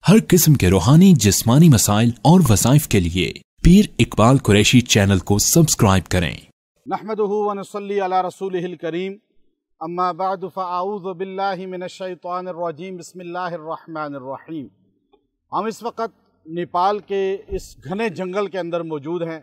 हर किस्म के रूहानी जिस्मानी मसाइल और वज़ाइफ के लिए पीर इकबाल कुरैशी चैनल को सब्सक्राइब करें। नहमदुहु व नसल्ली अला रसूलिहिल करीम, अम्मा बअद फ़अऊज़ु बिल्लाहि मिनश्शैतानिर रजीम, बिस्मिल्लाहिर रहमानिर रहीम। हम इस वक्त नेपाल के इस घने जंगल के अंदर मौजूद हैं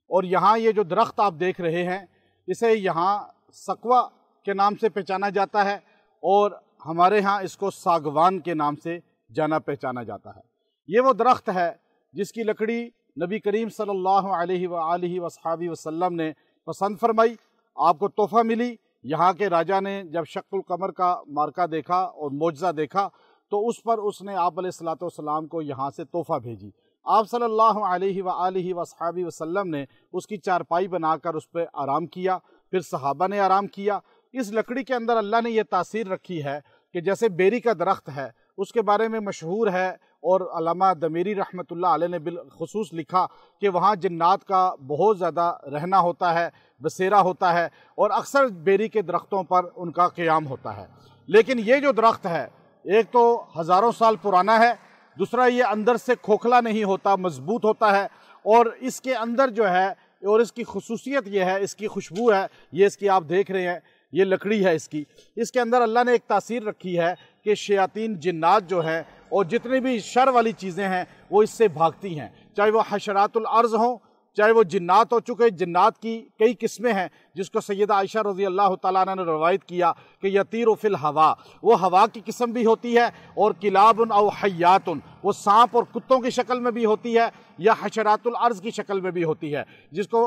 और यहाँ ये जो दरख्त आप देख रहे हैं इसे यहाँ सकवा के नाम से पहचाना जाता है और हमारे यहाँ इसको सागवान के नाम से जाना पहचाना जाता है। ये वो दरख्त है जिसकी लकड़ी नबी करीम सल्लल्लाहु अलैहि वसल्लम ने पसंद फरमाई, आपको तोहफ़ा मिली। यहाँ के राजा ने जब शक्ल कमर का मार्का देखा और मोजज़ा देखा तो उस पर उसने आप अलैहिस्सलाम को यहाँ से तोहफ़ा भेजी। आप सल्लल्लाहु अलैहि वसल्लम ने उसकी चारपाई बनाकर उस पर आराम किया, फिर सहाबा ने आराम किया। इस लकड़ी के अंदर अल्लाह ने यह तासीर रखी है कि जैसे बेरी का दरख्त है उसके बारे में मशहूर है और अल्लामा दमीरी रहमतुल्लाह अलैह ने बिलखुसूस लिखा कि वहाँ जिन्नात का बहुत ज़्यादा रहना होता है, बसेरा होता है और अक्सर बेरी के दरख्तों पर उनका क़याम होता है। लेकिन ये जो दरख्त है एक तो हज़ारों साल पुराना है, दूसरा ये अंदर से खोखला नहीं होता, मजबूत होता है और इसके अंदर जो है और इसकी खुसूसियत ये है, इसकी खुशबू है, ये इसकी आप देख रहे हैं, ये लकड़ी है इसके अंदर अल्लाह ने एक तासीर रखी है कि शयातीन जिन्नात जो है और जितनी भी शर वाली चीज़ें हैं वो इससे भागती हैं, चाहे वो हशरातुल अर्ज़ हों, चाहे वो जिन्नात हो। चुके जिन्नात की कई किस्में हैं जिसको सैयदा आयशा रज़ी अल्लाह तआला अन्हा ने रवायत किया कि यतीरु फिल हवा, वो हवा की किस्म भी होती है और किलाबुन औ हयातुन, वो सांप और कुत्तों की शक्ल में भी होती है या हशरातुल अर्ज़ की शक्ल में भी होती है, जिसको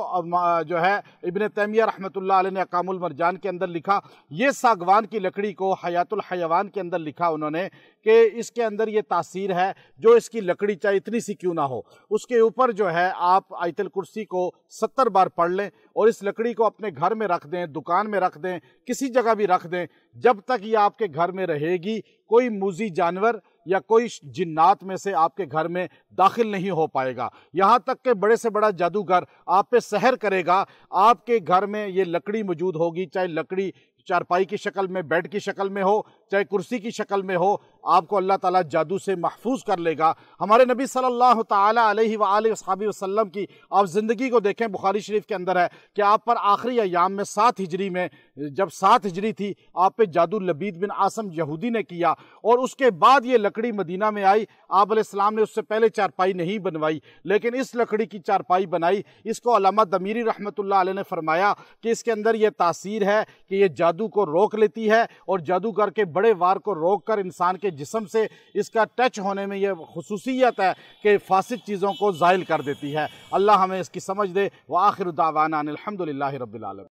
जो है इब्न तैमिया रहमतुल्लाह अलैह ने अकामुल मरजान के अंदर लिखा। ये सागवान की लकड़ी को हयातुल हयवान के अंदर लिखा उन्होंने कि इसके अंदर ये तासीर है, जो इसकी लकड़ी चाहे इतनी सी क्यों ना हो उसके ऊपर जो है आप आयतुल कुर्सी को 70 बार पढ़ लें और इस लकड़ी को अपने घर में रख दें, दुकान में रख दें, किसी जगह भी रख दें। जब तक ये आपके घर में रहेगी कोई मूज़ी जानवर या कोई जिन्नात में से आपके घर में दाखिल नहीं हो पाएगा। यहाँ तक कि बड़े से बड़ा जादूगर आप पे सहर करेगा, आपके घर में ये लकड़ी मौजूद होगी, चाहे लकड़ी चारपाई की शक्ल में, बेड की शक्ल में हो, चाहे कुर्सी की शक्ल में हो, आपको अल्लाह ताला जादू से महफूज कर लेगा। हमारे नबी सल्लल्लाहु ताला अलैहि वसल्लम की आप ज़िंदगी को देखें, बुखारी शरीफ के अंदर है कि आप पर आखिरी अयाम में 7 हिजरी में, जब 7 हिजरी थी, आप पे जादू लबीद बिन आसम यहूदी ने किया और उसके बाद ये लकड़ी मदीना में आई। आप अलैहिस्सलाम ने उससे पहले चारपाई नहीं बनवाई लेकिन इस लकड़ी की चारपाई बनाई। इसको अल्लामा दमीरी रहमतुल्लाह अलैह ने फरमाया कि इसके अंदर ये तासीर है कि ये जादू को रोक लेती है और जादूगर के बड़े वार को रोक कर इंसान के जिस्म से इसका टच होने में यह खुसूसियत है कि फासिद चीज़ों को ज़ाइल कर देती है। अल्लाह हमें इसकी समझ दे। व आखिरु दावाना अनिल हम्दुलिल्लाहि रब्बिल आलमीन।